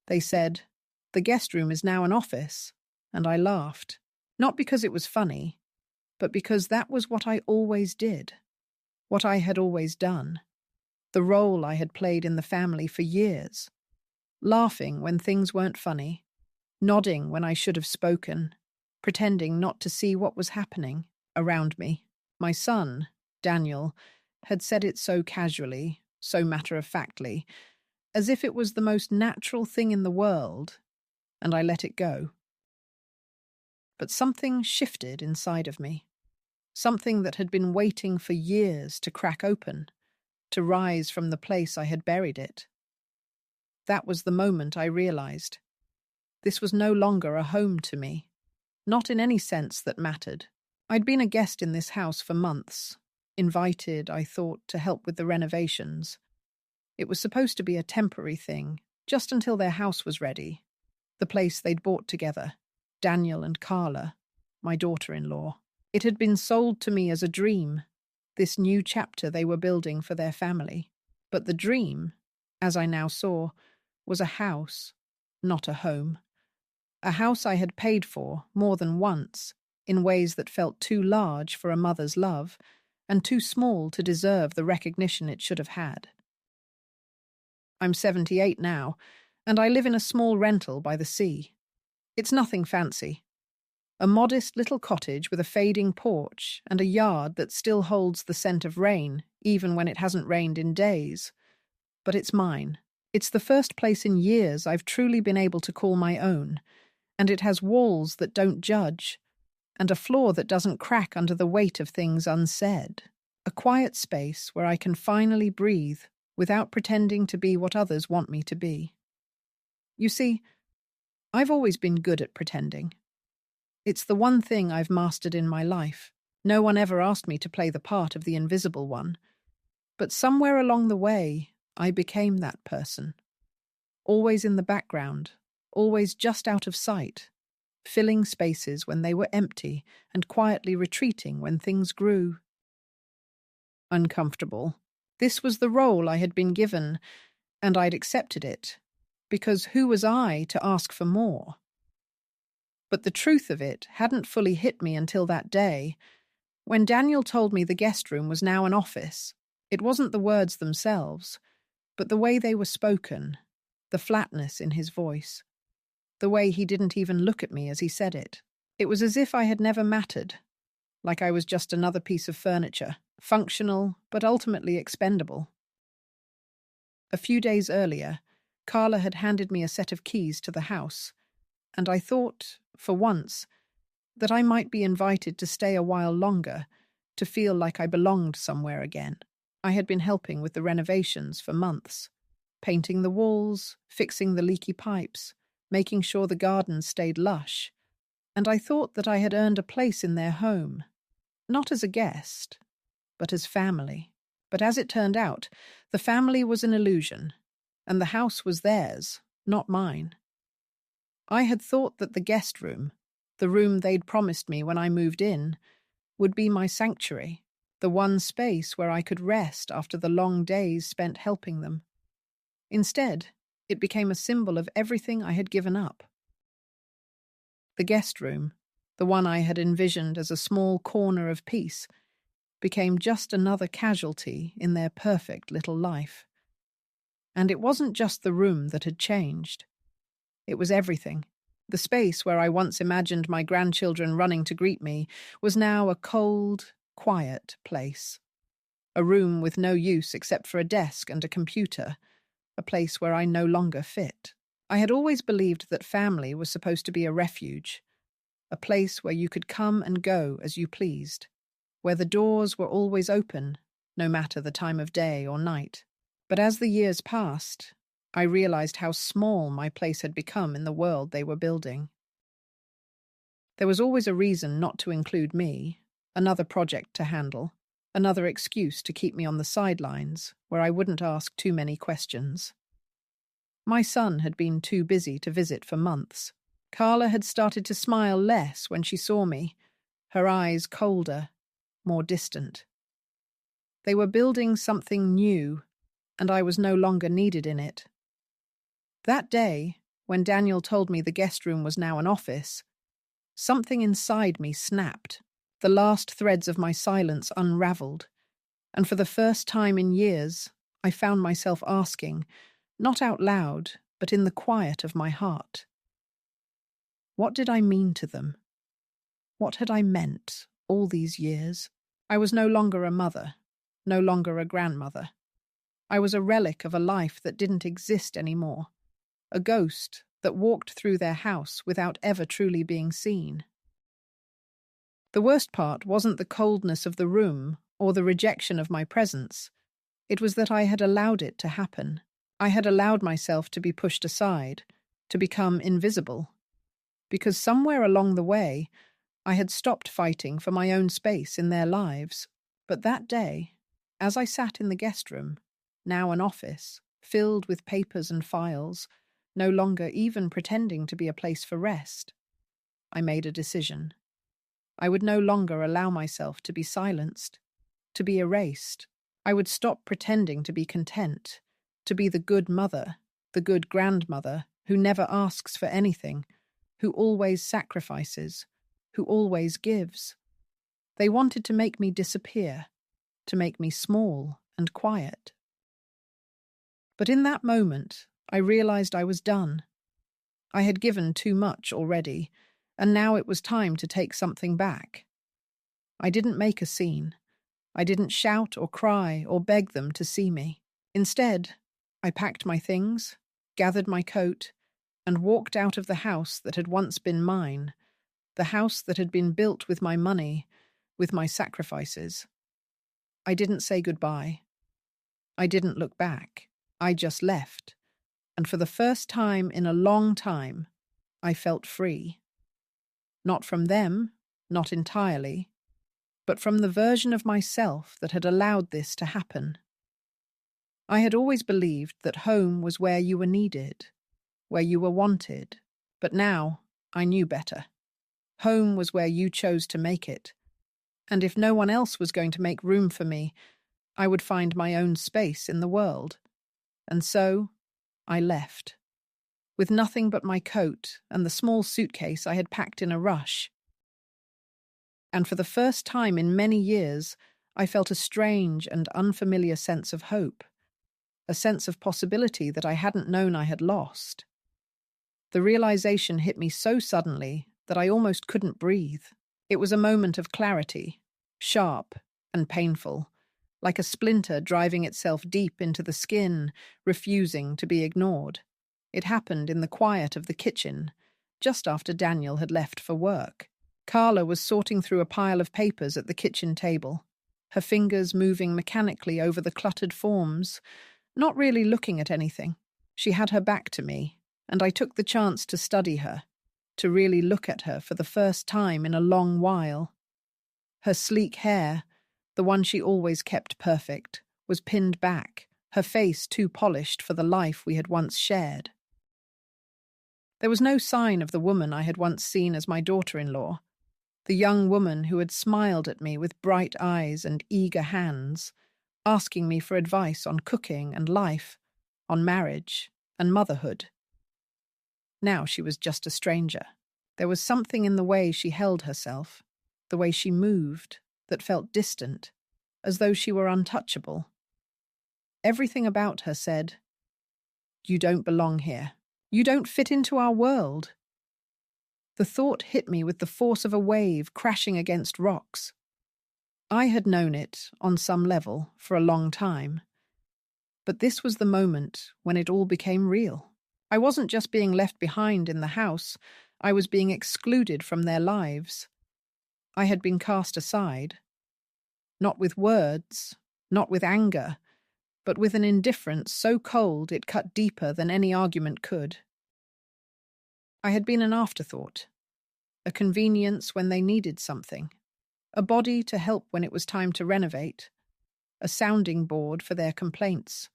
They said, "The guest room is now an office," and I laughed. Not because it was funny, but because that was what I always did, what I had always done, the role I had played in the family for years, laughing when things weren't funny, nodding when I should have spoken, pretending not to see what was happening around me. My son, Daniel, had said it so casually, so matter-of-factly, as if it was the most natural thing in the world, and I let it go. But something shifted inside of me, something that had been waiting for years to crack open, to rise from the place I had buried it. That was the moment I realized. This was no longer a home to me, not in any sense that mattered. I'd been a guest in this house for months, invited, I thought, to help with the renovations. It was supposed to be a temporary thing, just until their house was ready, the place they'd bought together, Daniel and Carla, my daughter-in-law. It had been sold to me as a dream, this new chapter they were building for their family. But the dream, as I now saw, was a house, not a home. A house I had paid for more than once, in ways that felt too large for a mother's love and too small to deserve the recognition it should have had. I'm 78 now, and I live in a small rental by the sea. It's nothing fancy. A modest little cottage with a fading porch and a yard that still holds the scent of rain, even when it hasn't rained in days. But it's mine. It's the first place in years I've truly been able to call my own, and it has walls that don't judge, and a floor that doesn't crack under the weight of things unsaid. A quiet space where I can finally breathe without pretending to be what others want me to be. You see, I've always been good at pretending. It's the one thing I've mastered in my life. No one ever asked me to play the part of the invisible one. But somewhere along the way, I became that person. Always in the background, always just out of sight, filling spaces when they were empty and quietly retreating when things grew uncomfortable. This was the role I had been given, and I'd accepted it, because who was I to ask for more? But the truth of it hadn't fully hit me until that day, when Daniel told me the guest room was now an office. It wasn't the words themselves, but the way they were spoken, the flatness in his voice, the way he didn't even look at me as he said it. It was as if I had never mattered, like I was just another piece of furniture, functional but ultimately expendable. A few days earlier, Carla had handed me a set of keys to the house, and I thought, for once, that I might be invited to stay a while longer, to feel like I belonged somewhere again. I had been helping with the renovations for months, painting the walls, fixing the leaky pipes, making sure the garden stayed lush, and I thought that I had earned a place in their home, not as a guest, but as family. But as it turned out, the family was an illusion, and the house was theirs, not mine. I had thought that the guest room, the room they'd promised me when I moved in, would be my sanctuary, the one space where I could rest after the long days spent helping them. Instead, it became a symbol of everything I had given up. The guest room, the one I had envisioned as a small corner of peace, became just another casualty in their perfect little life. And it wasn't just the room that had changed. It was everything. The space where I once imagined my grandchildren running to greet me was now a cold, quiet place. A room with no use except for a desk and a computer, a place where I no longer fit. I had always believed that family was supposed to be a refuge, a place where you could come and go as you pleased, where the doors were always open, no matter the time of day or night. But as the years passed, I realized how small my place had become in the world they were building. There was always a reason not to include me, another project to handle, another excuse to keep me on the sidelines, where I wouldn't ask too many questions. My son had been too busy to visit for months. Carla had started to smile less when she saw me, her eyes colder, more distant. They were building something new, and I was no longer needed in it. That day, when Daniel told me the guest room was now an office, something inside me snapped. The last threads of my silence unraveled, and for the first time in years, I found myself asking, not out loud, but in the quiet of my heart, what did I mean to them? What had I meant all these years? I was no longer a mother, no longer a grandmother. I was a relic of a life that didn't exist anymore, a ghost that walked through their house without ever truly being seen. The worst part wasn't the coldness of the room or the rejection of my presence. It was that I had allowed it to happen. I had allowed myself to be pushed aside, to become invisible. Because somewhere along the way, I had stopped fighting for my own space in their lives. But that day, as I sat in the guest room, now an office, filled with papers and files, no longer even pretending to be a place for rest, I made a decision. I would no longer allow myself to be silenced, to be erased. I would stop pretending to be content, to be the good mother, the good grandmother who never asks for anything, who always sacrifices, who always gives. They wanted to make me disappear, to make me small and quiet. But in that moment, I realized I was done. I had given too much already, and now it was time to take something back. I didn't make a scene. I didn't shout or cry or beg them to see me. Instead, I packed my things, gathered my coat, and walked out of the house that had once been mine, the house that had been built with my money, with my sacrifices. I didn't say goodbye. I didn't look back. I just left, and for the first time in a long time, I felt free. Not from them, not entirely, but from the version of myself that had allowed this to happen. I had always believed that home was where you were needed, where you were wanted, but now I knew better. Home was where you chose to make it, and if no one else was going to make room for me, I would find my own space in the world. And so, I left, with nothing but my coat and the small suitcase I had packed in a rush. And for the first time in many years, I felt a strange and unfamiliar sense of hope, a sense of possibility that I hadn't known I had lost. The realization hit me so suddenly that I almost couldn't breathe. It was a moment of clarity, sharp and painful, like a splinter driving itself deep into the skin, refusing to be ignored. It happened in the quiet of the kitchen, just after Daniel had left for work. Carla was sorting through a pile of papers at the kitchen table, her fingers moving mechanically over the cluttered forms, not really looking at anything. She had her back to me, and I took the chance to study her, to really look at her for the first time in a long while. Her sleek hair, the one she always kept perfect, was pinned back, her face too polished for the life we had once shared. There was no sign of the woman I had once seen as my daughter-in-law, the young woman who had smiled at me with bright eyes and eager hands, asking me for advice on cooking and life, on marriage and motherhood. Now she was just a stranger. There was something in the way she held herself, the way she moved, that felt distant, as though she were untouchable. Everything about her said, "You don't belong here. You don't fit into our world." The thought hit me with the force of a wave crashing against rocks. I had known it, on some level, for a long time. But this was the moment when it all became real. I wasn't just being left behind in the house, I was being excluded from their lives. I had been cast aside. Not with words, not with anger, but with an indifference so cold it cut deeper than any argument could. I had been an afterthought, a convenience when they needed something, a body to help when it was time to renovate, a sounding board for their complaints,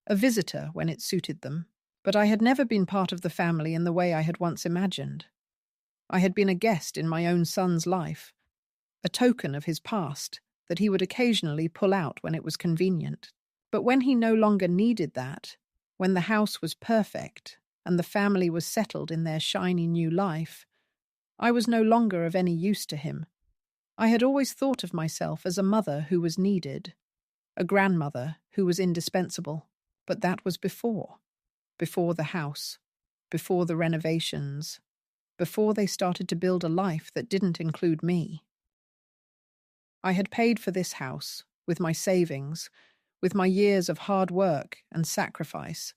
a visitor when it suited them. But I had never been part of the family in the way I had once imagined. I had been a guest in my own son's life, a token of his past that he would occasionally pull out when it was convenient. But when he no longer needed that, when the house was perfect, and the family was settled in their shiny new life, I was no longer of any use to him. I had always thought of myself as a mother who was needed, a grandmother who was indispensable, but that was before the house, before the renovations, before they started to build a life that didn't include me. I had paid for this house, with my savings, with my years of hard work and sacrifice,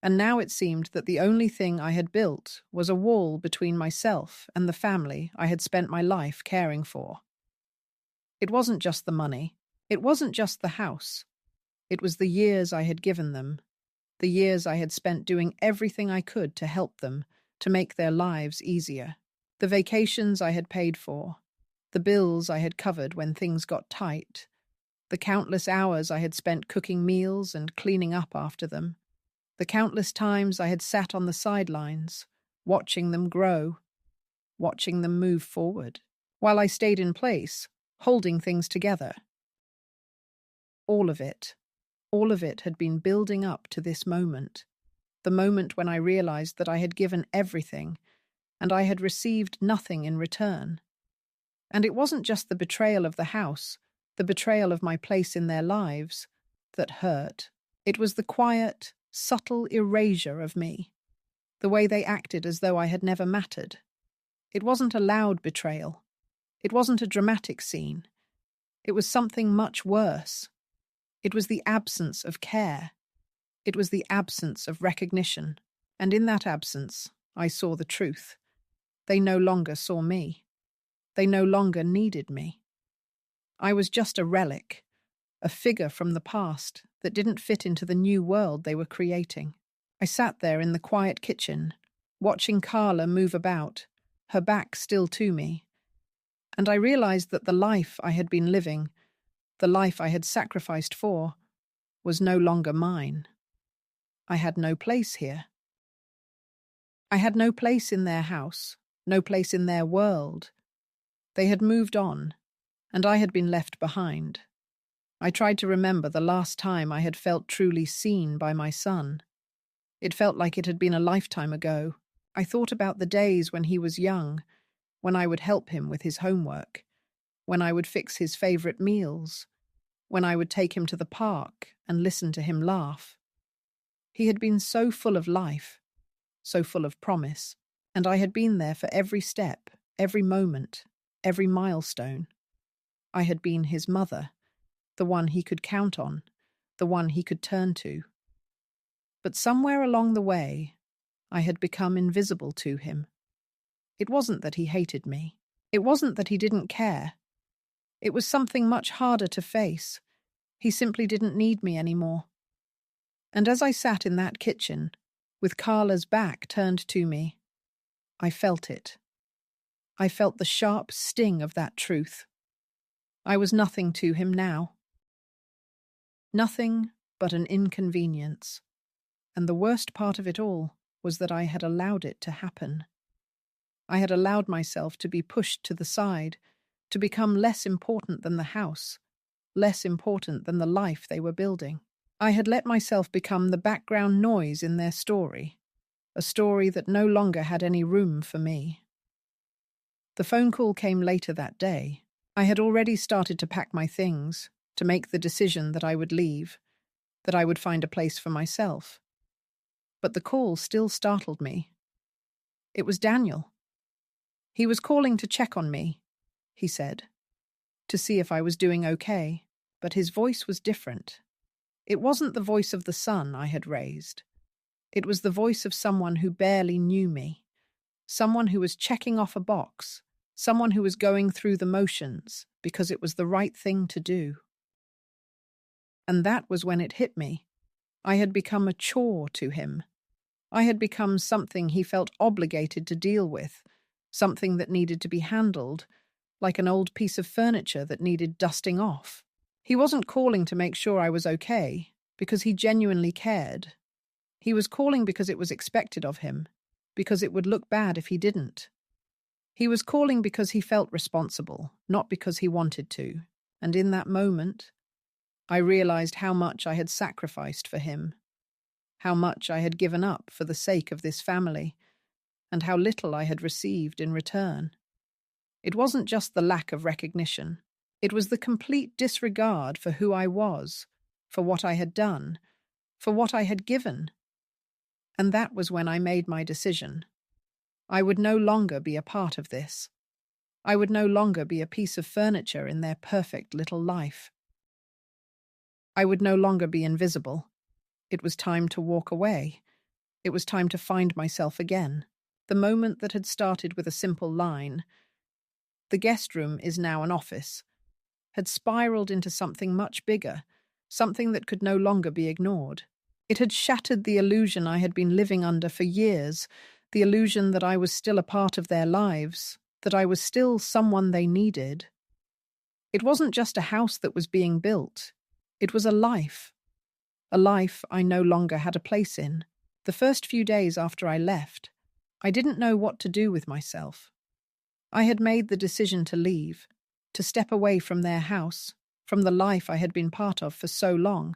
and now it seemed that the only thing I had built was a wall between myself and the family I had spent my life caring for. It wasn't just the money, it wasn't just the house. It was the years I had given them, the years I had spent doing everything I could to help them, to make their lives easier. The vacations I had paid for, the bills I had covered when things got tight, the countless hours I had spent cooking meals and cleaning up after them, the countless times I had sat on the sidelines, watching them grow, watching them move forward, while I stayed in place, holding things together. All of it had been building up to this moment, the moment when I realized that I had given everything and I had received nothing in return. And it wasn't just the betrayal of the house, the betrayal of my place in their lives, that hurt. It was the quiet, subtle erasure of me, the way they acted as though I had never mattered. It wasn't a loud betrayal. It wasn't a dramatic scene. It was something much worse. It was the absence of care. It was the absence of recognition. And in that absence, I saw the truth. They no longer saw me. They no longer needed me. I was just a relic, a figure from the past that didn't fit into the new world they were creating. I sat there in the quiet kitchen, watching Carla move about, her back still to me, and I realized that the life I had been living, the life I had sacrificed for, was no longer mine. I had no place here. I had no place in their house, no place in their world. They had moved on, and I had been left behind. I tried to remember the last time I had felt truly seen by my son. It felt like it had been a lifetime ago. I thought about the days when he was young, when I would help him with his homework, when I would fix his favorite meals, when I would take him to the park and listen to him laugh. He had been so full of life, so full of promise, and I had been there for every step, every moment, every milestone. I had been his mother, the one he could count on, the one he could turn to. But somewhere along the way, I had become invisible to him. It wasn't that he hated me. It wasn't that he didn't care. It was something much harder to face. He simply didn't need me anymore. And as I sat in that kitchen, with Carla's back turned to me, I felt it. I felt the sharp sting of that truth. I was nothing to him now. Nothing but an inconvenience. And the worst part of it all was that I had allowed it to happen. I had allowed myself to be pushed to the side, to become less important than the house, less important than the life they were building. I had let myself become the background noise in their story, a story that no longer had any room for me. The phone call came later that day. I had already started to pack my things, to make the decision that I would leave, that I would find a place for myself. But the call still startled me. It was Daniel. He was calling to check on me, he said, to see if I was doing okay, but his voice was different. It wasn't the voice of the son I had raised. It was the voice of someone who barely knew me, someone who was checking off a box, someone who was going through the motions because it was the right thing to do. And that was when it hit me. I had become a chore to him. I had become something he felt obligated to deal with, something that needed to be handled, like an old piece of furniture that needed dusting off. He wasn't calling to make sure I was okay, because he genuinely cared. He was calling because it was expected of him, because it would look bad if he didn't. He was calling because he felt responsible, not because he wanted to. And in that moment, I realized how much I had sacrificed for him. how much I had given up for the sake of this family, and how little I had received in return. It wasn't just the lack of recognition. It was the complete disregard for who I was, for what I had done, for what I had given. And that was when I made my decision. I would no longer be a part of this. I would no longer be a piece of furniture in their perfect little life. I would no longer be invisible. It was time to walk away. It was time to find myself again. The moment that had started with a simple line, "The guest room is now an office," had spiraled into something much bigger, something that could no longer be ignored. It had shattered the illusion I had been living under for years, the illusion that I was still a part of their lives, that I was still someone they needed. It wasn't just a house that was being built. It was a life I no longer had a place in. The first few days after I left, I didn't know what to do with myself. I had made the decision to leave, to step away from their house, from the life I had been part of for so long.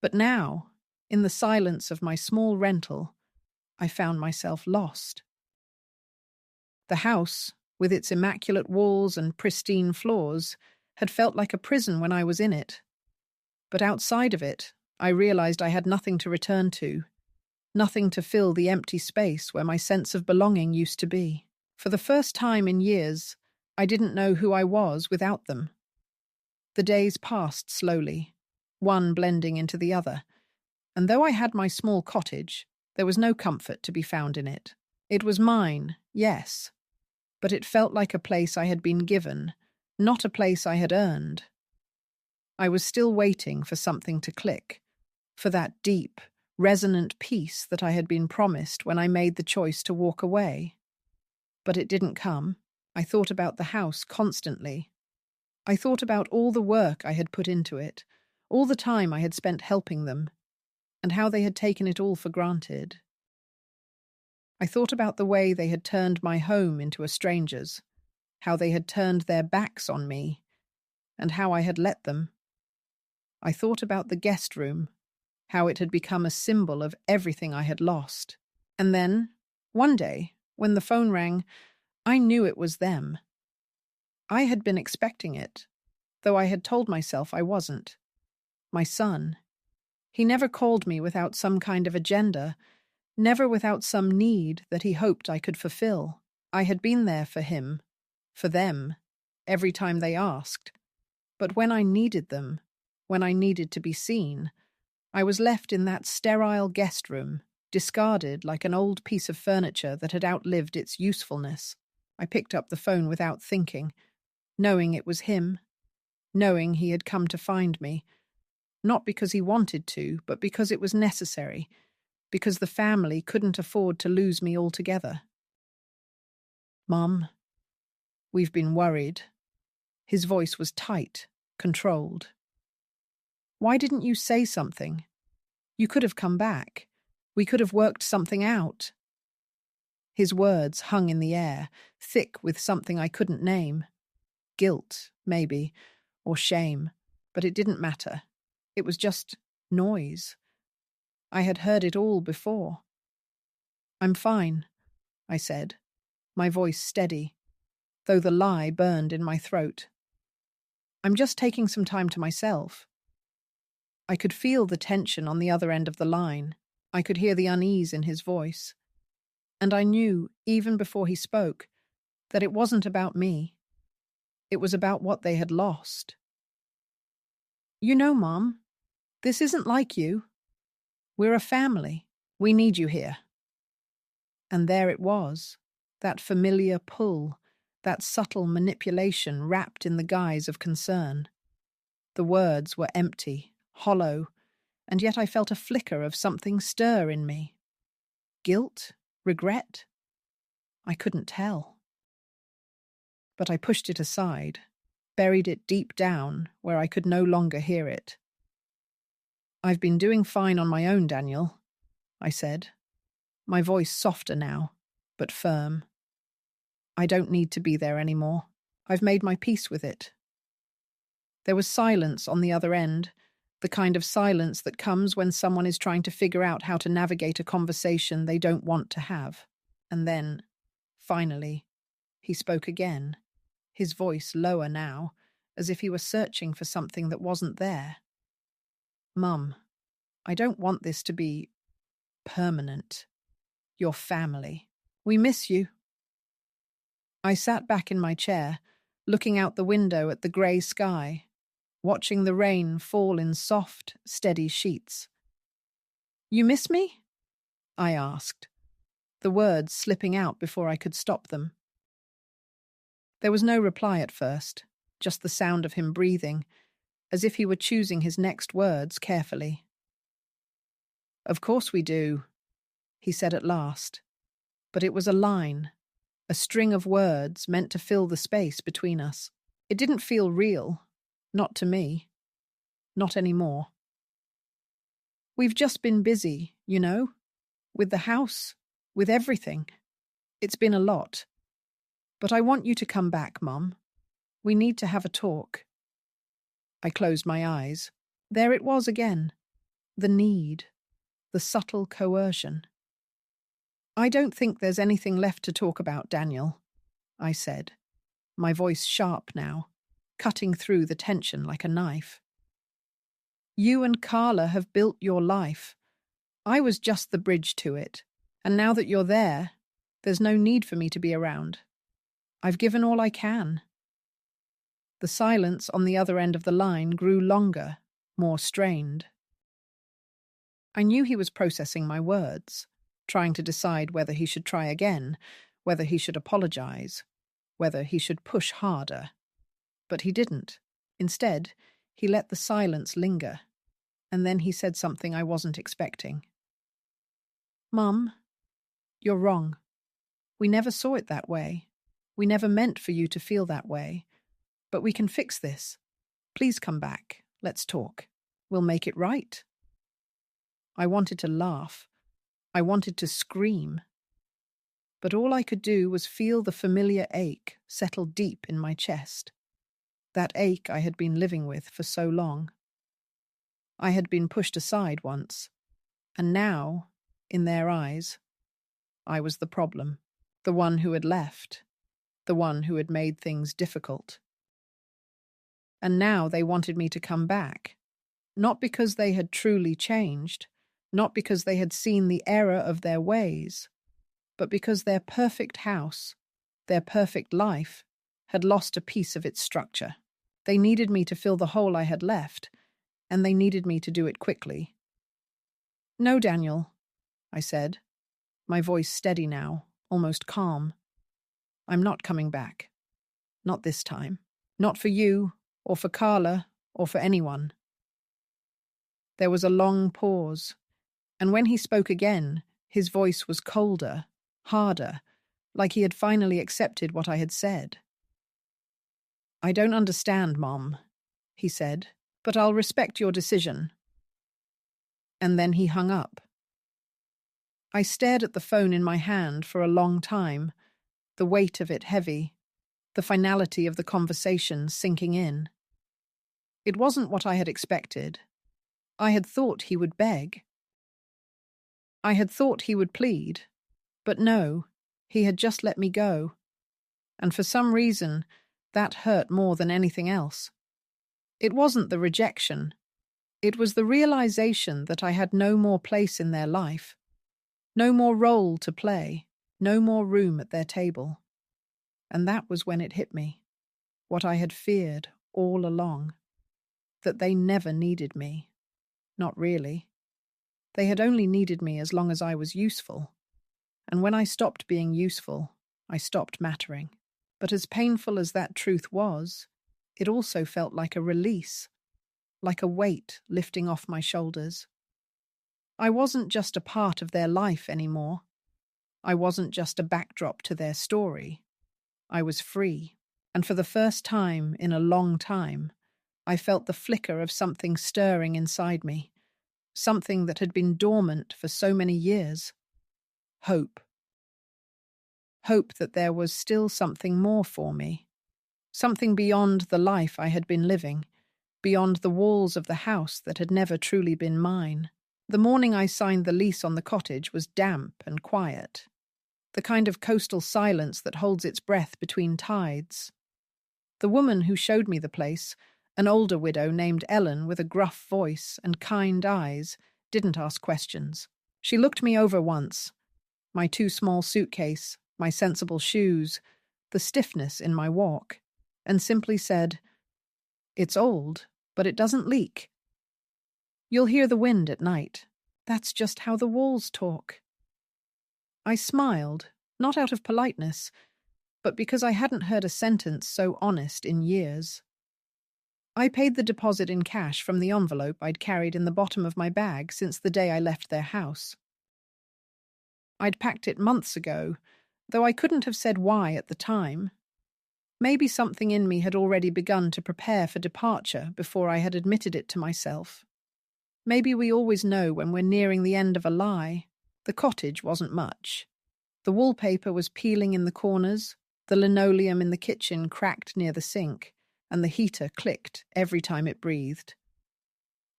But now, in the silence of my small rental, I found myself lost. The house, with its immaculate walls and pristine floors, had felt like a prison when I was in it. But outside of it, I realized I had nothing to return to, nothing to fill the empty space where my sense of belonging used to be. For the first time in years, I didn't know who I was without them. The days passed slowly, one blending into the other, and though I had my small cottage, there was no comfort to be found in it. It was mine, yes, but it felt like a place I had been given, not a place I had earned. I was still waiting for something to click, for that deep, resonant peace that I had been promised when I made the choice to walk away. But it didn't come. I thought about the house constantly. I thought about all the work I had put into it, all the time I had spent helping them, and how they had taken it all for granted. I thought about the way they had turned my home into a stranger's, how they had turned their backs on me, and how I had let them. I thought about the guest room, how it had become a symbol of everything I had lost. And then, one day, when the phone rang, I knew it was them. I had been expecting it, though I had told myself I wasn't. My son. He never called me without some kind of agenda, never without some need that he hoped I could fulfill. I had been there for him, for them, every time they asked. But when I needed them, when I needed to be seen, I was left in that sterile guest room, discarded like an old piece of furniture that had outlived its usefulness. I picked up the phone without thinking, knowing it was him, knowing he had come to find me, not because he wanted to, but because it was necessary, because the family couldn't afford to lose me altogether. "Mum, we've been worried." His voice was tight, controlled. "Why didn't you say something? You could have come back. We could have worked something out." His words hung in the air, thick with something I couldn't name. Guilt, maybe, or shame, but it didn't matter. It was just noise. I had heard it all before. "I'm fine," I said, my voice steady, though the lie burned in my throat. "I'm just taking some time to myself." I could feel the tension on the other end of the line. I could hear the unease in his voice. And I knew, even before he spoke, that it wasn't about me. It was about what they had lost. "You know, Mom, this isn't like you. We're a family. We need you here." And there it was, that familiar pull, that subtle manipulation wrapped in the guise of concern. The words were empty, hollow, and yet I felt a flicker of something stir in me. Guilt? Regret? I couldn't tell. But I pushed it aside, buried it deep down where I could no longer hear it. "I've been doing fine on my own, Daniel," I said, my voice softer now, but firm. "I don't need to be there anymore. I've made my peace with it." There was silence on the other end, The kind of silence that comes when someone is trying to figure out how to navigate a conversation they don't want to have. And then, finally, he spoke again, his voice lower now, as if he were searching for something that wasn't there. Mum, I don't want this to be permanent. Your family. We miss you. I sat back in my chair, looking out the window at the grey sky, watching the rain fall in soft, steady sheets. You miss me? I asked, the words slipping out before I could stop them. There was no reply at first, just the sound of him breathing, as if he were choosing his next words carefully. Of course we do, he said at last, but it was a line, a string of words meant to fill the space between us. It didn't feel real, not to me, not anymore. We've just been busy, you know, with the house, with everything. It's been a lot. But I want you to come back, Mum. We need to have a talk. I closed my eyes. There it was again. The need. The subtle coercion. I don't think there's anything left to talk about, Daniel, I said, my voice sharp now, cutting through the tension like a knife. You and Carla have built your life. I was just the bridge to it, and now that you're there, there's no need for me to be around. I've given all I can. The silence on the other end of the line grew longer, more strained. I knew he was processing my words, trying to decide whether he should try again, whether he should apologize, whether he should push harder. But he didn't. Instead, he let the silence linger, and then he said something I wasn't expecting. Mum, you're wrong. We never saw it that way. We never meant for you to feel that way. But we can fix this. Please come back. Let's talk. We'll make it right. I wanted to laugh. I wanted to scream. But all I could do was feel the familiar ache settle deep in my chest. That ache I had been living with for so long. I had been pushed aside once, and now, in their eyes, I was the problem, the one who had left, the one who had made things difficult. And now they wanted me to come back, not because they had truly changed, not because they had seen the error of their ways, but because their perfect house, their perfect life, had lost a piece of its structure. They needed me to fill the hole I had left, and they needed me to do it quickly. No, Daniel, I said, my voice steady now, almost calm. I'm not coming back. Not this time. Not for you, or for Carla, or for anyone. There was a long pause, and when he spoke again, his voice was colder, harder, like he had finally accepted what I had said. I don't understand, Mom, he said, but I'll respect your decision. And then he hung up. I stared at the phone in my hand for a long time, the weight of it heavy, the finality of the conversation sinking in. It wasn't what I had expected. I had thought he would beg. I had thought he would plead, but no, he had just let me go. And for some reason, that hurt more than anything else. It wasn't the rejection. It was the realization that I had no more place in their life, no more role to play, no more room at their table. And that was when it hit me, what I had feared all along, that they never needed me. Not really. They had only needed me as long as I was useful. And when I stopped being useful, I stopped mattering. But as painful as that truth was, it also felt like a release, like a weight lifting off my shoulders. I wasn't just a part of their life anymore. I wasn't just a backdrop to their story. I was free, and for the first time in a long time, I felt the flicker of something stirring inside me, something that had been dormant for so many years. Hope. Hope that there was still something more for me, something beyond the life I had been living, beyond the walls of the house that had never truly been mine. The morning I signed the lease on the cottage was damp and quiet, the kind of coastal silence that holds its breath between tides. The woman who showed me the place, an older widow named Ellen with a gruff voice and kind eyes, didn't ask questions. She looked me over once, my too small suitcase, my sensible shoes, the stiffness in my walk, and simply said, "It's old, but it doesn't leak. You'll hear the wind at night. That's just how the walls talk." I smiled, not out of politeness, but because I hadn't heard a sentence so honest in years. I paid the deposit in cash from the envelope I'd carried in the bottom of my bag since the day I left their house. I'd packed it months ago, though I couldn't have said why at the time. Maybe something in me had already begun to prepare for departure before I had admitted it to myself. Maybe we always know when we're nearing the end of a lie. The cottage wasn't much. The wallpaper was peeling in the corners, the linoleum in the kitchen cracked near the sink, and the heater clicked every time it breathed.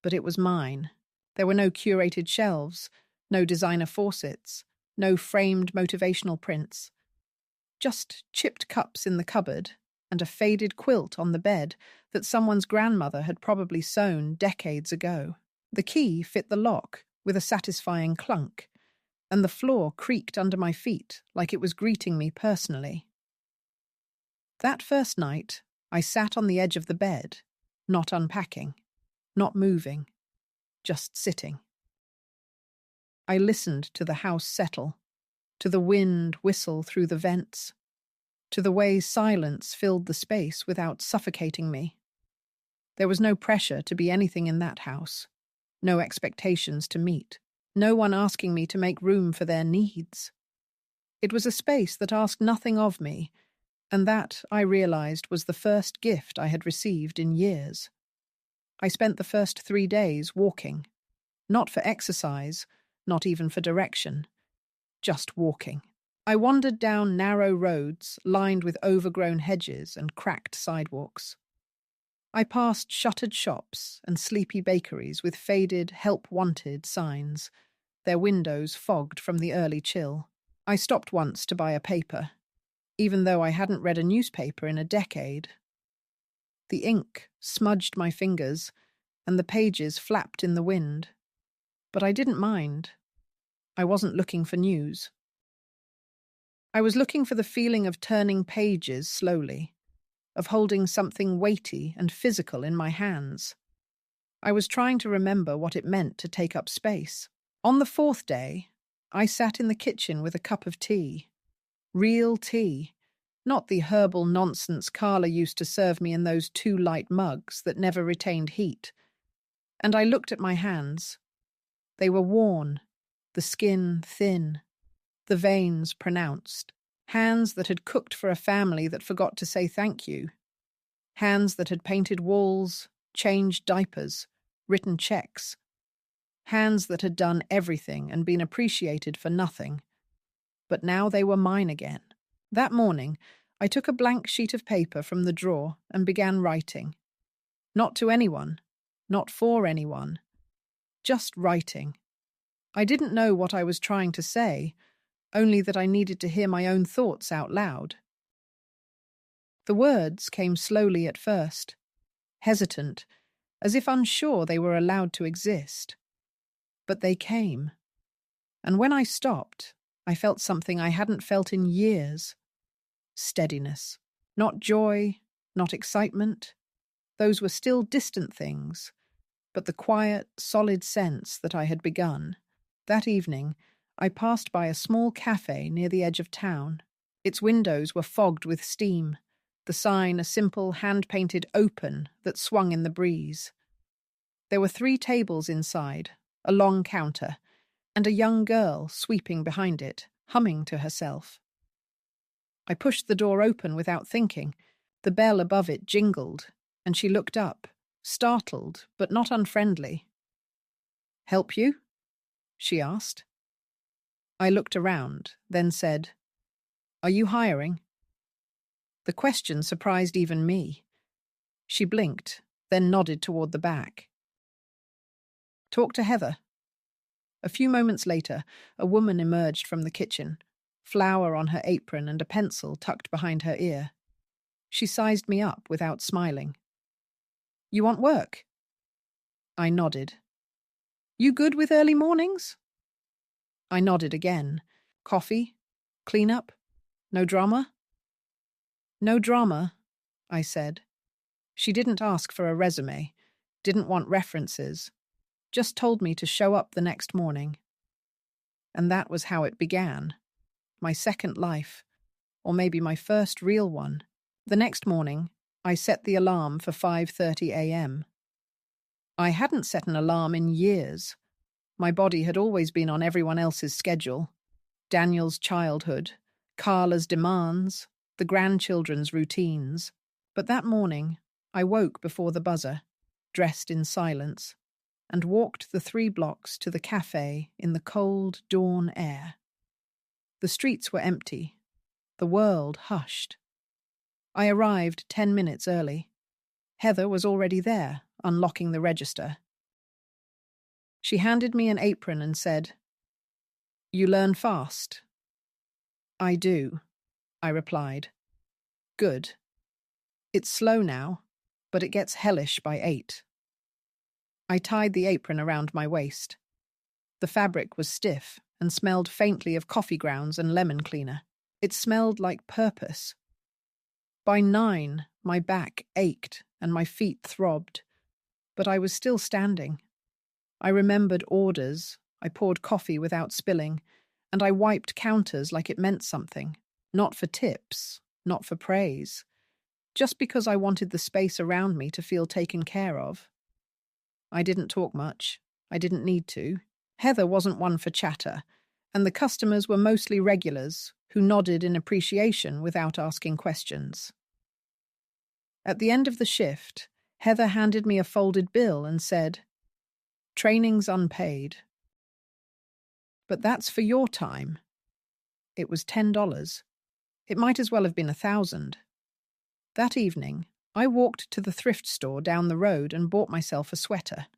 But it was mine. There were no curated shelves, no designer faucets, no framed motivational prints. Just chipped cups in the cupboard and a faded quilt on the bed that someone's grandmother had probably sewn decades ago. The key fit the lock with a satisfying clunk, and the floor creaked under my feet like it was greeting me personally. That first night, I sat on the edge of the bed, not unpacking, not moving, just sitting. I listened to the house settle, to the wind whistle through the vents, to the way silence filled the space without suffocating me. There was no pressure to be anything in that house, no expectations to meet, no one asking me to make room for their needs. It was a space that asked nothing of me, and that, I realized, was the first gift I had received in years. I spent the first 3 days walking, not for exercise, not even for direction, just walking. I wandered down narrow roads lined with overgrown hedges and cracked sidewalks. I passed shuttered shops and sleepy bakeries with faded "help wanted" signs, their windows fogged from the early chill. I stopped once to buy a paper, even though I hadn't read a newspaper in a decade. The ink smudged my fingers, and the pages flapped in the wind. But I didn't mind. I wasn't looking for news. I was looking for the feeling of turning pages slowly, of holding something weighty and physical in my hands. I was trying to remember what it meant to take up space. On the 4th day, I sat in the kitchen with a cup of tea. Real tea, not the herbal nonsense Carla used to serve me in those too light mugs that never retained heat. And I looked at my hands. They were worn, the skin thin, the veins pronounced. Hands that had cooked for a family that forgot to say thank you. Hands that had painted walls, changed diapers, written checks. Hands that had done everything and been appreciated for nothing. But now they were mine again. That morning, I took a blank sheet of paper from the drawer and began writing. Not to anyone, not for anyone, just writing. I didn't know what I was trying to say, only that I needed to hear my own thoughts out loud. The words came slowly at first, hesitant, as if unsure they were allowed to exist. But they came, and when I stopped, I felt something I hadn't felt in years. Steadiness. Not joy, not excitement. Those were still distant things, but the quiet, solid sense that I had begun. That evening, I passed by a small cafe near the edge of town. Its windows were fogged with steam, the sign a simple hand-painted "open" that swung in the breeze. There were 3 tables inside, a long counter, and a young girl sweeping behind it, humming to herself. I pushed the door open without thinking. The bell above it jingled, and she looked up, startled but not unfriendly. "Help you?" she asked. I looked around, then said, "Are you hiring?" The question surprised even me. She blinked, then nodded toward the back. "Talk to Heather." A few moments later, a woman emerged from the kitchen, flour on her apron and a pencil tucked behind her ear. She sized me up without smiling. "You want work?" I nodded. "You good with early mornings?" I nodded again. "Coffee? Clean up? No drama?" "No drama," I said. She didn't ask for a resume, didn't want references, just told me to show up the next morning. And that was how it began. My second life, or maybe my first real one. The next morning, I set the alarm for 5:30 a.m. I hadn't set an alarm in years. My body had always been on everyone else's schedule. Daniel's childhood, Carla's demands, the grandchildren's routines. But that morning, I woke before the buzzer, dressed in silence, and walked the 3 blocks to the cafe in the cold dawn air. The streets were empty, the world hushed. I arrived 10 minutes early. Heather was already there, unlocking the register. She handed me an apron and said, "You learn fast." "I do," I replied. "Good. It's slow now, but it gets hellish by 8. I tied the apron around my waist. The fabric was stiff and smelled faintly of coffee grounds and lemon cleaner. It smelled like purpose. By 9, my back ached and my feet throbbed, but I was still standing. I remembered orders, I poured coffee without spilling, and I wiped counters like it meant something, not for tips, not for praise, just because I wanted the space around me to feel taken care of. I didn't talk much. I didn't need to. Heather wasn't one for chatter, and the customers were mostly regulars who nodded in appreciation without asking questions. At the end of the shift, Heather handed me a folded bill and said, "Training's unpaid." "But that's for your time." It was $10. It might as well have been 1,000. That evening, I walked to the thrift store down the road and bought myself a sweater.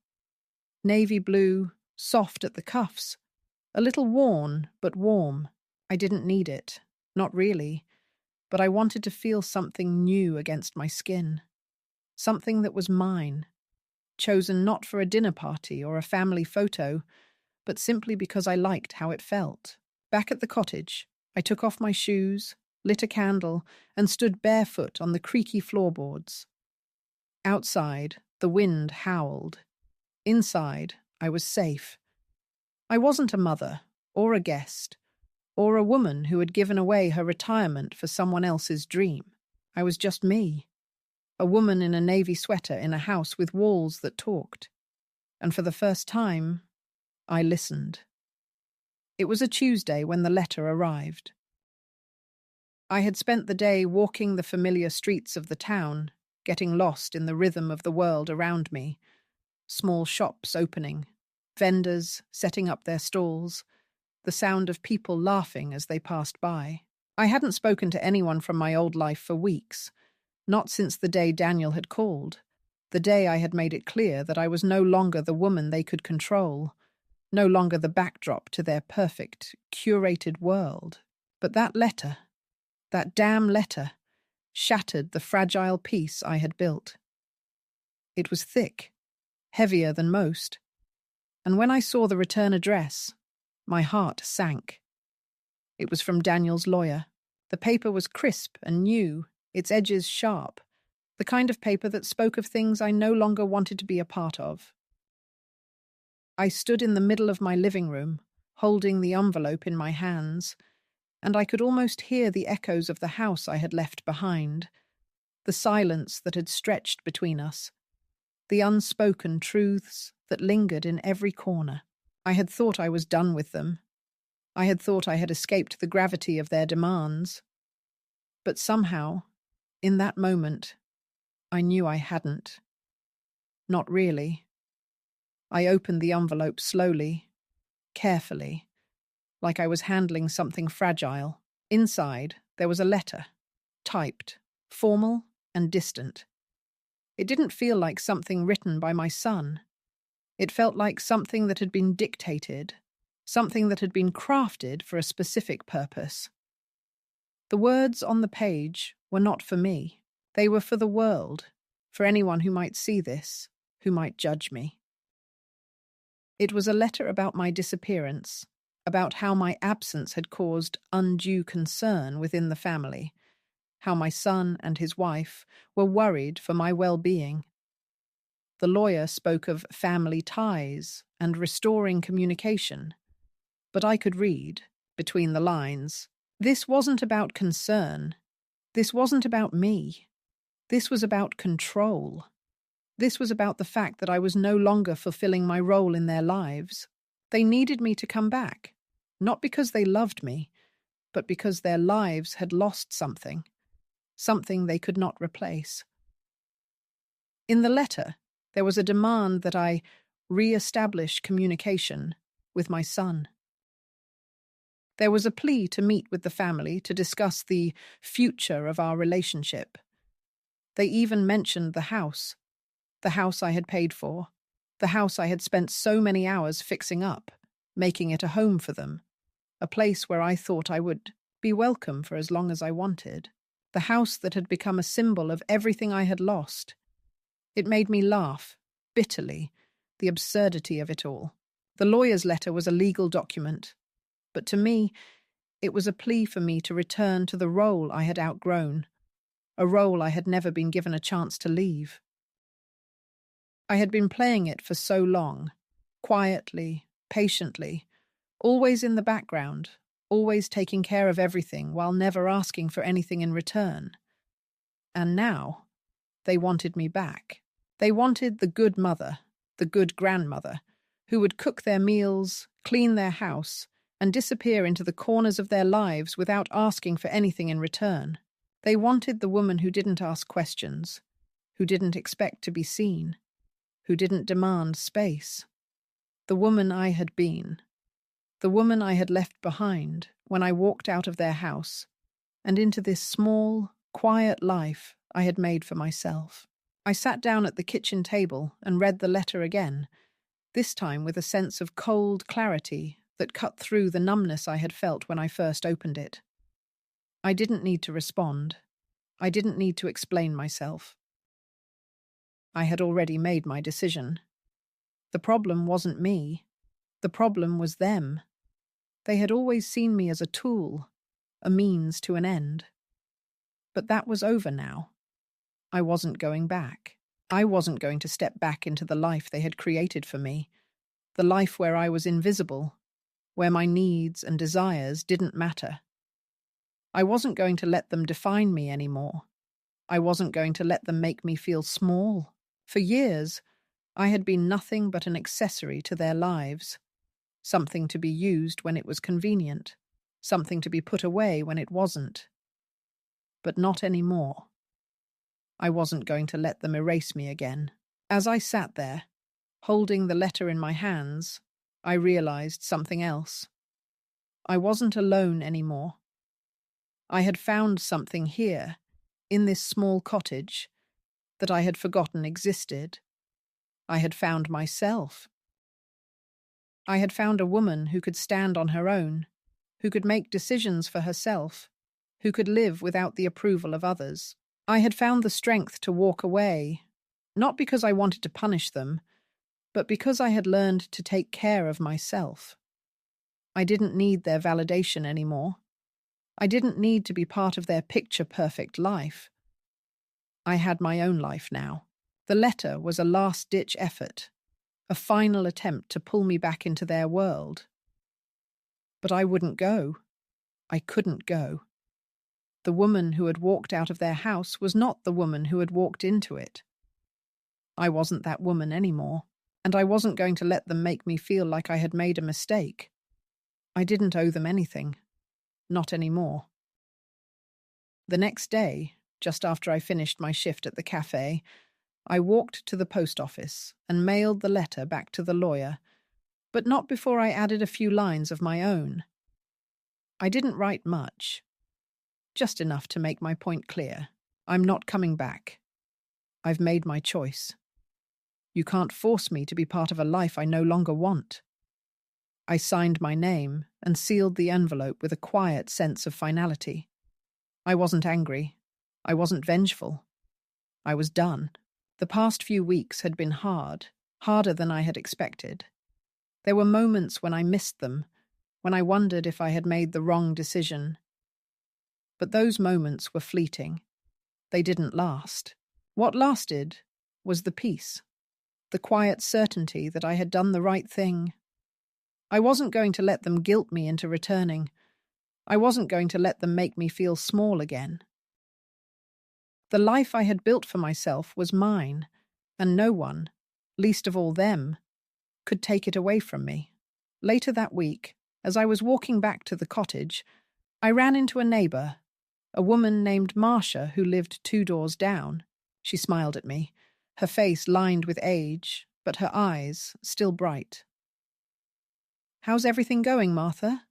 Navy blue, soft at the cuffs, a little worn but warm. I didn't need it, not really, but I wanted to feel something new against my skin. Something that was mine, chosen not for a dinner party or a family photo, but simply because I liked how it felt. Back at the cottage, I took off my shoes, lit a candle, and stood barefoot on the creaky floorboards. Outside, the wind howled. Inside, I was safe. I wasn't a mother, or a guest, or a woman who had given away her retirement for someone else's dream. I was just me, a woman in a navy sweater in a house with walls that talked. And for the first time, I listened. It was a Tuesday when the letter arrived. I had spent the day walking the familiar streets of the town, getting lost in the rhythm of the world around me. Small shops opening, vendors setting up their stalls, the sound of people laughing as they passed by. I hadn't spoken to anyone from my old life for weeks, not since the day Daniel had called, the day I had made it clear that I was no longer the woman they could control, no longer the backdrop to their perfect, curated world. But that letter, that damn letter, shattered the fragile peace I had built. It was thick, heavier than most, and when I saw the return address, my heart sank. It was from Daniel's lawyer. The paper was crisp and new, its edges sharp, the kind of paper that spoke of things I no longer wanted to be a part of. I stood in the middle of my living room, holding the envelope in my hands, and I could almost hear the echoes of the house I had left behind, the silence that had stretched between us, the unspoken truths that lingered in every corner. I had thought I was done with them. I had thought I had escaped the gravity of their demands. But somehow, in that moment, I knew I hadn't. Not really. I opened the envelope slowly, carefully, like I was handling something fragile. Inside, there was a letter, typed, formal and distant. It didn't feel like something written by my son. It felt like something that had been dictated, something that had been crafted for a specific purpose. The words on the page were not for me. They were for the world, for anyone who might see this, who might judge me. It was a letter about my disappearance, about how my absence had caused undue concern within the family, how my son and his wife were worried for my well-being. The lawyer spoke of family ties and restoring communication, but I could read, between the lines, this wasn't about concern. This wasn't about me. This was about control. This was about the fact that I was no longer fulfilling my role in their lives. They needed me to come back, not because they loved me, but because their lives had lost something, something they could not replace. In the letter, there was a demand that I re-establish communication with my son. There was a plea to meet with the family to discuss the future of our relationship. They even mentioned the house I had paid for, the house I had spent so many hours fixing up, making it a home for them, a place where I thought I would be welcome for as long as I wanted, the house that had become a symbol of everything I had lost. It made me laugh, bitterly, the absurdity of it all. The lawyer's letter was a legal document, but to me, it was a plea for me to return to the role I had outgrown, a role I had never been given a chance to leave. I had been playing it for so long, quietly, patiently, always in the background, always taking care of everything while never asking for anything in return. And now, they wanted me back. They wanted the good mother, the good grandmother, who would cook their meals, clean their house, and disappear into the corners of their lives without asking for anything in return. They wanted the woman who didn't ask questions, who didn't expect to be seen, who didn't demand space. The woman I had been, the woman I had left behind when I walked out of their house and into this small, quiet life I had made for myself. I sat down at the kitchen table and read the letter again, this time with a sense of cold clarity that cut through the numbness I had felt when I first opened it. I didn't need to respond. I didn't need to explain myself. I had already made my decision. The problem wasn't me. The problem was them. They had always seen me as a tool, a means to an end. But that was over now. I wasn't going back. I wasn't going to step back into the life they had created for me, the life where I was invisible, where my needs and desires didn't matter. I wasn't going to let them define me anymore. I wasn't going to let them make me feel small. For years, I had been nothing but an accessory to their lives, something to be used when it was convenient, something to be put away when it wasn't. But not anymore. I wasn't going to let them erase me again. As I sat there, holding the letter in my hands, I realized something else. I wasn't alone anymore. I had found something here, in this small cottage, that I had forgotten existed. I had found myself. I had found a woman who could stand on her own, who could make decisions for herself, who could live without the approval of others. I had found the strength to walk away, not because I wanted to punish them, but because I had learned to take care of myself. I didn't need their validation anymore. I didn't need to be part of their picture-perfect life. I had my own life now. The letter was a last-ditch effort, a final attempt to pull me back into their world. But I wouldn't go. I couldn't go. The woman who had walked out of their house was not the woman who had walked into it. I wasn't that woman anymore, and I wasn't going to let them make me feel like I had made a mistake. I didn't owe them anything. Not anymore. The next day, just after I finished my shift at the cafe, I walked to the post office and mailed the letter back to the lawyer, but not before I added a few lines of my own. I didn't write much, just enough to make my point clear. I'm not coming back. I've made my choice. You can't force me to be part of a life I no longer want. I signed my name and sealed the envelope with a quiet sense of finality. I wasn't angry. I wasn't vengeful. I was done. The past few weeks had been hard, harder than I had expected. There were moments when I missed them, when I wondered if I had made the wrong decision. But those moments were fleeting. They didn't last. What lasted was the peace, the quiet certainty that I had done the right thing. I wasn't going to let them guilt me into returning. I wasn't going to let them make me feel small again. The life I had built for myself was mine, and no one, least of all them, could take it away from me. Later that week, as I was walking back to the cottage, I ran into a neighbour, a woman named Marcia who lived 2 doors down. She smiled at me, her face lined with age, but her eyes still bright. "How's everything going, Martha?"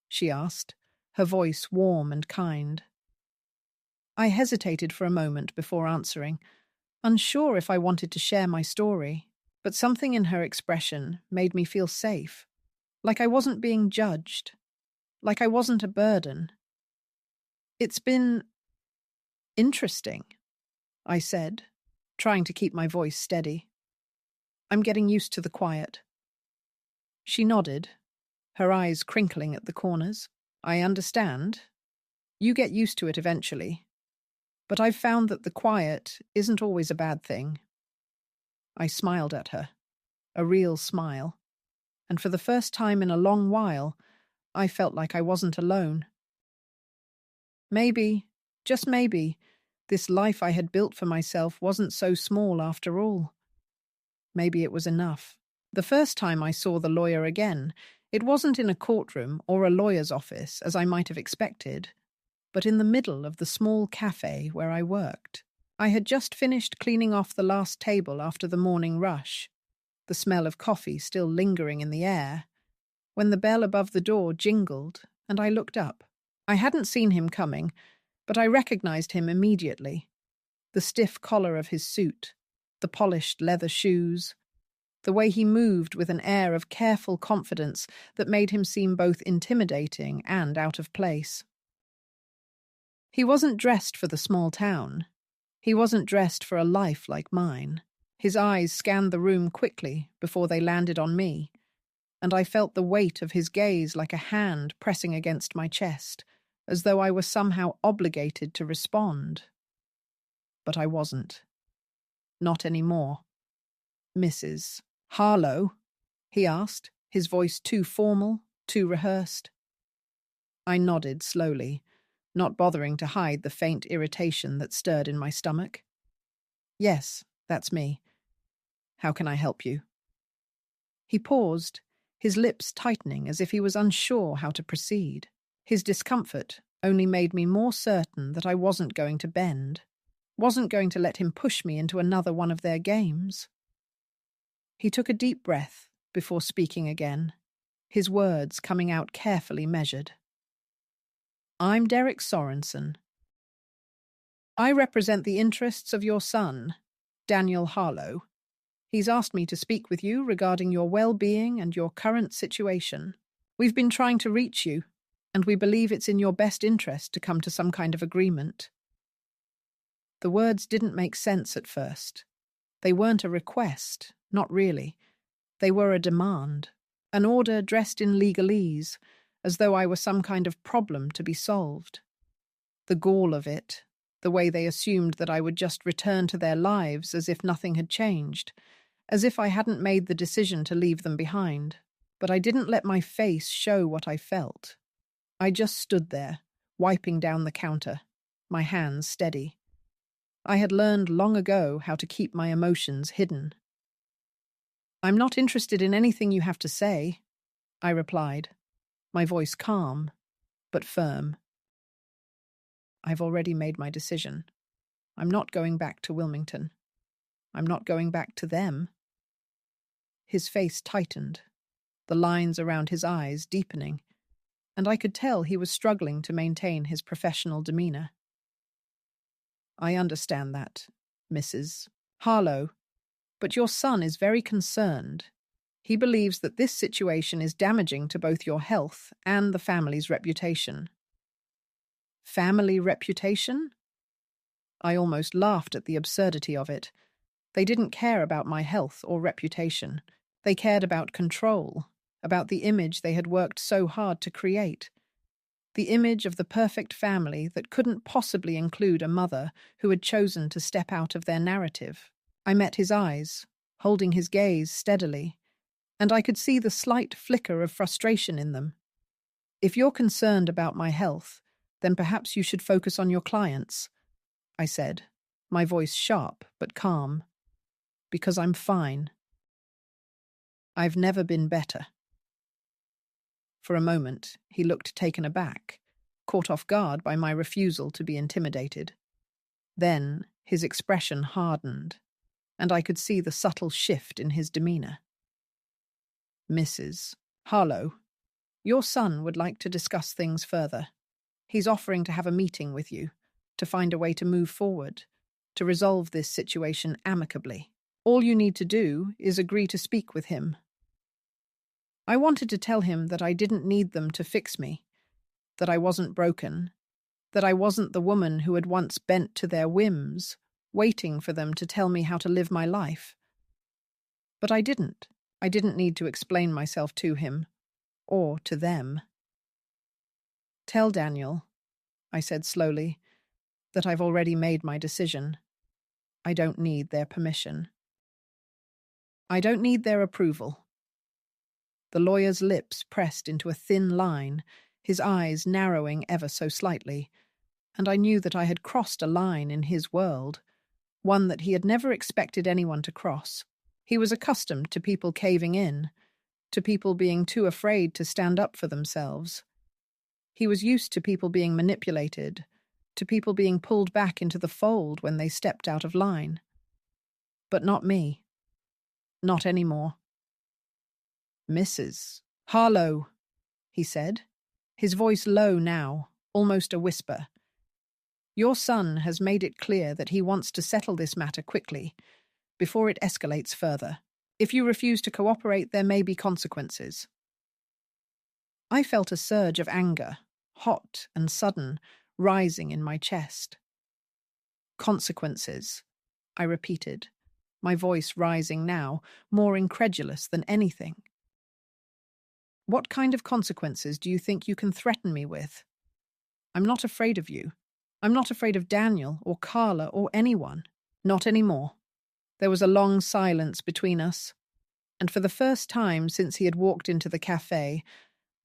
she asked, her voice warm and kind. I hesitated for a moment before answering, unsure if I wanted to share my story, but something in her expression made me feel safe, like I wasn't being judged, like I wasn't a burden. "It's been interesting," I said, trying to keep my voice steady. "I'm getting used to the quiet." She nodded, her eyes crinkling at the corners. "I understand. You get used to it eventually. But I've found that the quiet isn't always a bad thing." I smiled at her, a real smile, and for the first time in a long while, I felt like I wasn't alone. Maybe, just maybe, this life I had built for myself wasn't so small after all. Maybe it was enough. The first time I saw the lawyer again, it wasn't in a courtroom or a lawyer's office, as I might have expected, but in the middle of the small cafe where I worked. I had just finished cleaning off the last table after the morning rush, the smell of coffee still lingering in the air, when the bell above the door jingled and I looked up. I hadn't seen him coming, but I recognized him immediately. The stiff collar of his suit, the polished leather shoes, the way he moved with an air of careful confidence that made him seem both intimidating and out of place. He wasn't dressed for the small town. He wasn't dressed for a life like mine. His eyes scanned the room quickly before they landed on me, and I felt the weight of his gaze like a hand pressing against my chest, as though I were somehow obligated to respond. But I wasn't. Not anymore. "Mrs. Harlow?" he asked, his voice too formal, too rehearsed. I nodded slowly, not bothering to hide the faint irritation that stirred in my stomach. "Yes, that's me. How can I help you?" He paused, his lips tightening as if he was unsure how to proceed. His discomfort only made me more certain that I wasn't going to bend, wasn't going to let him push me into another one of their games. He took a deep breath before speaking again, his words coming out carefully measured. "I'm Derek Sorensen. I represent the interests of your son, Daniel Harlow. He's asked me to speak with you regarding your well-being and your current situation. We've been trying to reach you, and we believe it's in your best interest to come to some kind of agreement." The words didn't make sense at first. They weren't a request, not really. They were a demand, an order dressed in legalese, as though I were some kind of problem to be solved. The gall of it, the way they assumed that I would just return to their lives as if nothing had changed, as if I hadn't made the decision to leave them behind. But I didn't let my face show what I felt. I just stood there, wiping down the counter, my hands steady. I had learned long ago how to keep my emotions hidden. "I'm not interested in anything you have to say," I replied, my voice calm, but firm. "I've already made my decision. I'm not going back to Wilmington. I'm not going back to them." His face tightened, the lines around his eyes deepening, and I could tell he was struggling to maintain his professional demeanor. "I understand that. Mrs. Harlow, but your son is very concerned. He believes that this situation is damaging to both your health and the family's reputation. Family reputation? I almost laughed at the absurdity of it. They didn't care about my health or reputation. They cared about control, about the image they had worked so hard to create. The image of the perfect family that couldn't possibly include a mother who had chosen to step out of their narrative. I met his eyes, holding his gaze steadily, and I could see the slight flicker of frustration in them. If you're concerned about my health, then perhaps you should focus on your clients, I said, my voice sharp but calm. Because I'm fine. I've never been better. For a moment, he looked taken aback, caught off guard by my refusal to be intimidated. Then his expression hardened, and I could see the subtle shift in his demeanor. Mrs. Harlow, your son would like to discuss things further. He's offering to have a meeting with you, to find a way to move forward, to resolve this situation amicably. All you need to do is agree to speak with him. I wanted to tell him that I didn't need them to fix me, that I wasn't broken, that I wasn't the woman who had once bent to their whims, waiting for them to tell me how to live my life. But I didn't. I didn't need to explain myself to him, or to them. Tell Daniel, I said slowly, that I've already made my decision. I don't need their permission. I don't need their approval. The lawyer's lips pressed into a thin line, his eyes narrowing ever so slightly, and I knew that I had crossed a line in his world, one that he had never expected anyone to cross. He was accustomed to people caving in, to people being too afraid to stand up for themselves. He was used to people being manipulated, to people being pulled back into the fold when they stepped out of line. But not me. Not anymore. Mrs. Harlow, he said, his voice low now, almost a whisper. Your son has made it clear that he wants to settle this matter quickly, before it escalates further. If you refuse to cooperate, there may be consequences. I felt a surge of anger, hot and sudden, rising in my chest. Consequences, I repeated, my voice rising now, more incredulous than anything. What kind of consequences do you think you can threaten me with? I'm not afraid of you. I'm not afraid of Daniel or Carla or anyone. Not anymore. There was a long silence between us, and for the first time since he had walked into the cafe,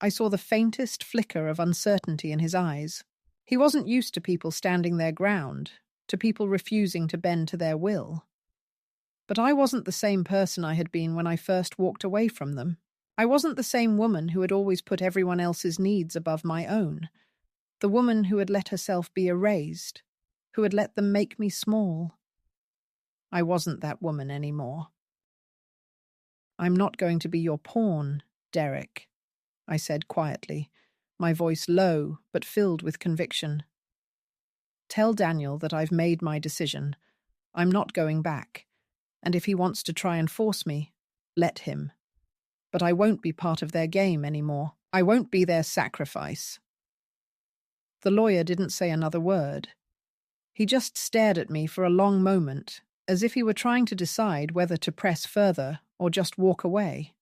I saw the faintest flicker of uncertainty in his eyes. He wasn't used to people standing their ground, to people refusing to bend to their will. But I wasn't the same person I had been when I first walked away from them. I wasn't the same woman who had always put everyone else's needs above my own, the woman who had let herself be erased, who had let them make me small. I wasn't that woman anymore. I'm not going to be your pawn, Derek, I said quietly, my voice low but filled with conviction. Tell Daniel that I've made my decision. I'm not going back, and if he wants to try and force me, let him. But I won't be part of their game anymore. I won't be their sacrifice. The lawyer didn't say another word. He just stared at me for a long moment, as if he were trying to decide whether to press further or just walk away.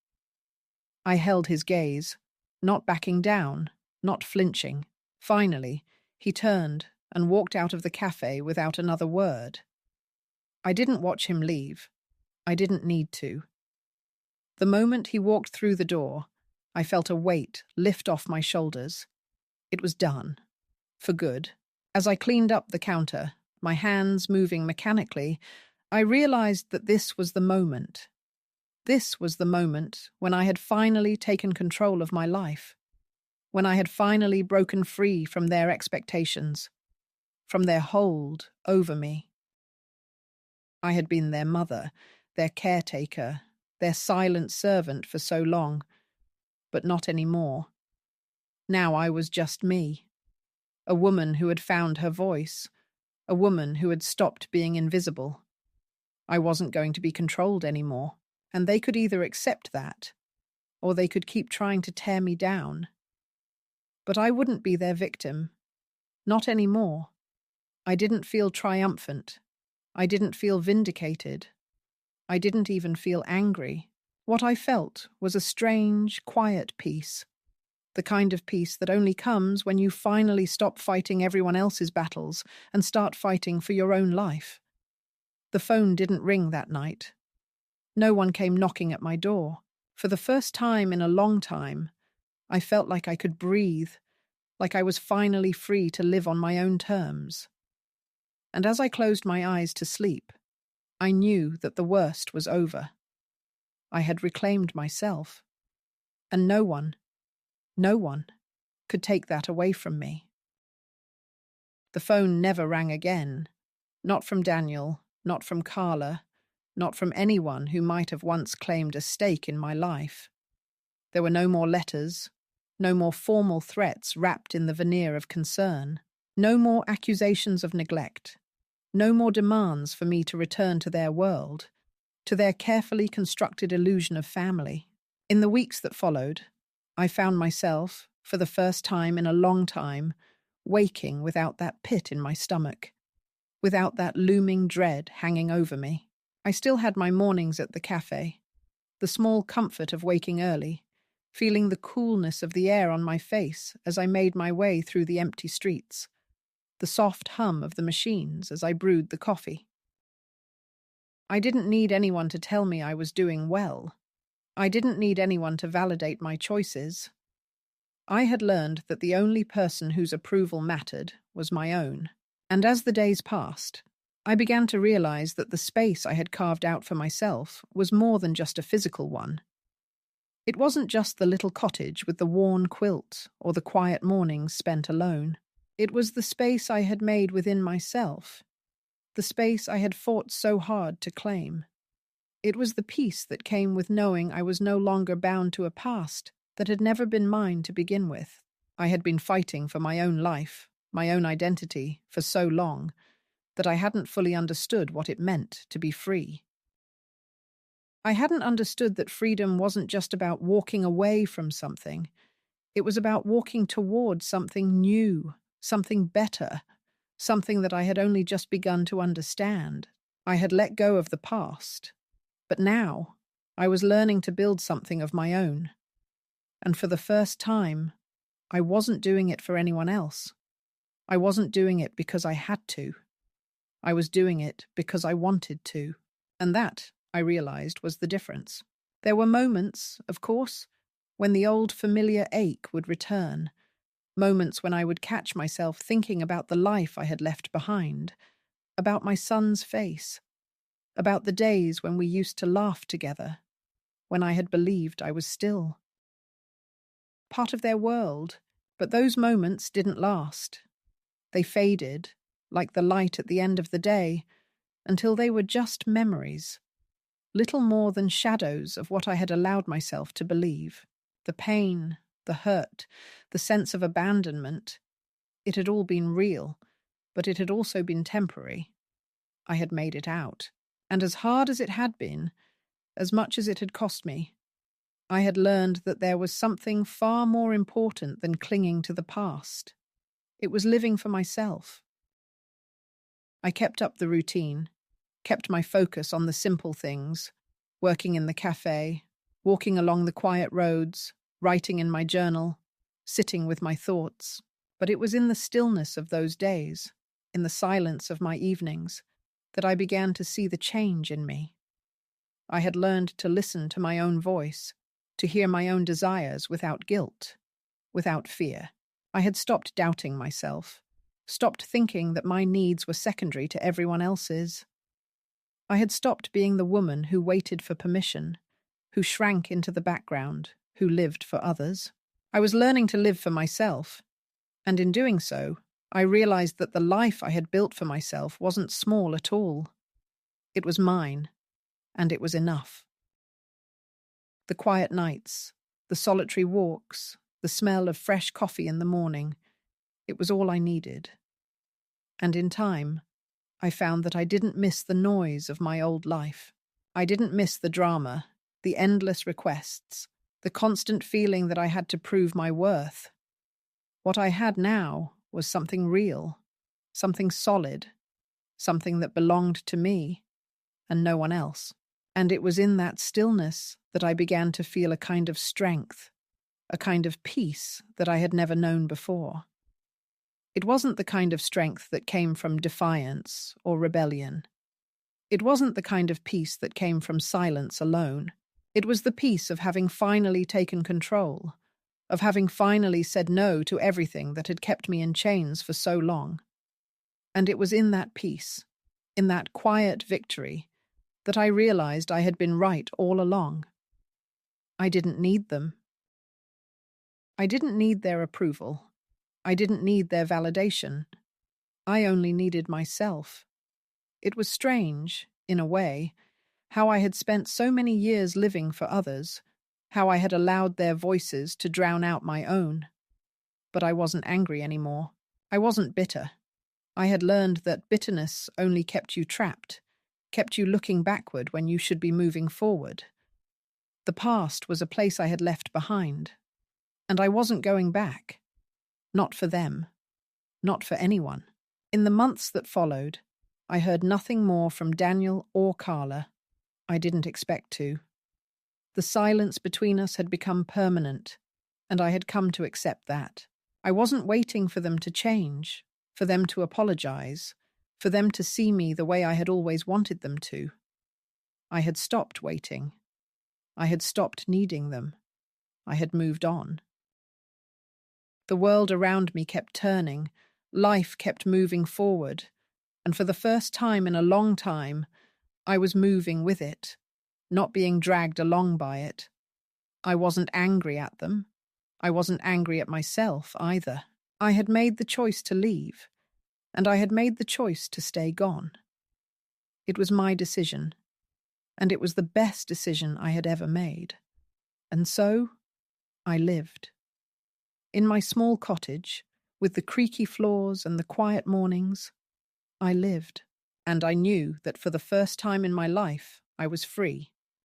I held his gaze, not backing down, not flinching. Finally, he turned and walked out of the cafe without another word. I didn't watch him leave. I didn't need to. The moment he walked through the door, I felt a weight lift off my shoulders. It was done. For good. As I cleaned up the counter, my hands moving mechanically, I realized that this was the moment. This was the moment when I had finally taken control of my life, when I had finally broken free from their expectations, from their hold over me. I had been their mother, their caretaker, their silent servant for so long, but not anymore. Now I was just me, a woman who had found her voice, a woman who had stopped being invisible. I wasn't going to be controlled anymore, and they could either accept that, or they could keep trying to tear me down. But I wouldn't be their victim. Not anymore. I didn't feel triumphant. I didn't feel vindicated. I didn't even feel angry. What I felt was a strange, quiet peace. The kind of peace that only comes when you finally stop fighting everyone else's battles and start fighting for your own life. The phone didn't ring that night. No one came knocking at my door. For the first time in a long time, I felt like I could breathe, like I was finally free to live on my own terms. And as I closed my eyes to sleep, I knew that the worst was over. I had reclaimed myself, and no one could take that away from me. The phone never rang again, not from Daniel, not from Carla, not from anyone who might have once claimed a stake in my life. There were no more letters, no more formal threats wrapped in the veneer of concern, no more accusations of neglect, no more demands for me to return to their world, to their carefully constructed illusion of family. In the weeks that followed, I found myself, for the first time in a long time, waking without that pit in my stomach, without that looming dread hanging over me. I still had my mornings at the cafe, the small comfort of waking early, feeling the coolness of the air on my face as I made my way through the empty streets, the soft hum of the machines as I brewed the coffee. I didn't need anyone to tell me I was doing well. I didn't need anyone to validate my choices. I had learned that the only person whose approval mattered was my own. And as the days passed, I began to realize that the space I had carved out for myself was more than just a physical one. It wasn't just the little cottage with the worn quilt or the quiet mornings spent alone. It was the space I had made within myself, the space I had fought so hard to claim. It was the peace that came with knowing I was no longer bound to a past that had never been mine to begin with. I had been fighting for my own life, my own identity, for so long that I hadn't fully understood what it meant to be free. I hadn't understood that freedom wasn't just about walking away from something. It was about walking towards something new, something better, something that I had only just begun to understand. I had let go of the past, but now I was learning to build something of my own. And for the first time, I wasn't doing it for anyone else. I wasn't doing it because I had to. I was doing it because I wanted to. And that, I realized, was the difference. There were moments, of course, when the old familiar ache would return, moments when I would catch myself thinking about the life I had left behind, about my son's face, about the days when we used to laugh together, when I had believed I was still part of their world. But those moments didn't last. They faded, like the light at the end of the day, until they were just memories, little more than shadows of what I had allowed myself to believe. The pain, the hurt, the sense of abandonment, it had all been real, but it had also been temporary. I had made it out. And as hard as it had been, as much as it had cost me, I had learned that there was something far more important than clinging to the past. It was living for myself. I kept up the routine, kept my focus on the simple things, working in the cafe, walking along the quiet roads, writing in my journal, sitting with my thoughts. But it was in the stillness of those days, in the silence of my evenings, that I began to see the change in me. I had learned to listen to my own voice, to hear my own desires without guilt, without fear. I had stopped doubting myself, stopped thinking that my needs were secondary to everyone else's. I had stopped being the woman who waited for permission, who shrank into the background, who lived for others. I was learning to live for myself, and in doing so, I realized that the life I had built for myself wasn't small at all. It was mine, and it was enough. The quiet nights, the solitary walks, the smell of fresh coffee in the morning, it was all I needed. And in time, I found that I didn't miss the noise of my old life. I didn't miss the drama, the endless requests, the constant feeling that I had to prove my worth. What I had now was something real, something solid, something that belonged to me and no one else. And it was in that stillness that I began to feel a kind of strength, a kind of peace that I had never known before. It wasn't the kind of strength that came from defiance or rebellion. It wasn't the kind of peace that came from silence alone. It was the peace of having finally taken control, of having finally said no to everything that had kept me in chains for so long. And it was in that peace, in that quiet victory, that I realized I had been right all along. I didn't need them. I didn't need their approval. I didn't need their validation. I only needed myself. It was strange, in a way, how I had spent so many years living for others, how I had allowed their voices to drown out my own. But I wasn't angry anymore. I wasn't bitter. I had learned that bitterness only kept you trapped, kept you looking backward when you should be moving forward. The past was a place I had left behind, and I wasn't going back. Not for them. Not for anyone. In the months that followed, I heard nothing more from Daniel or Carla. I didn't expect to. The silence between us had become permanent, and I had come to accept that. I wasn't waiting for them to change, for them to apologize, for them to see me the way I had always wanted them to. I had stopped waiting. I had stopped needing them. I had moved on. The world around me kept turning, life kept moving forward, and for the first time in a long time, I was moving with it, not being dragged along by it. I wasn't angry at them. I wasn't angry at myself either. I had made the choice to leave, and I had made the choice to stay gone. It was my decision, and it was the best decision I had ever made. And so, I lived. In my small cottage, with the creaky floors and the quiet mornings, I lived, and I knew that for the first time in my life, I was free.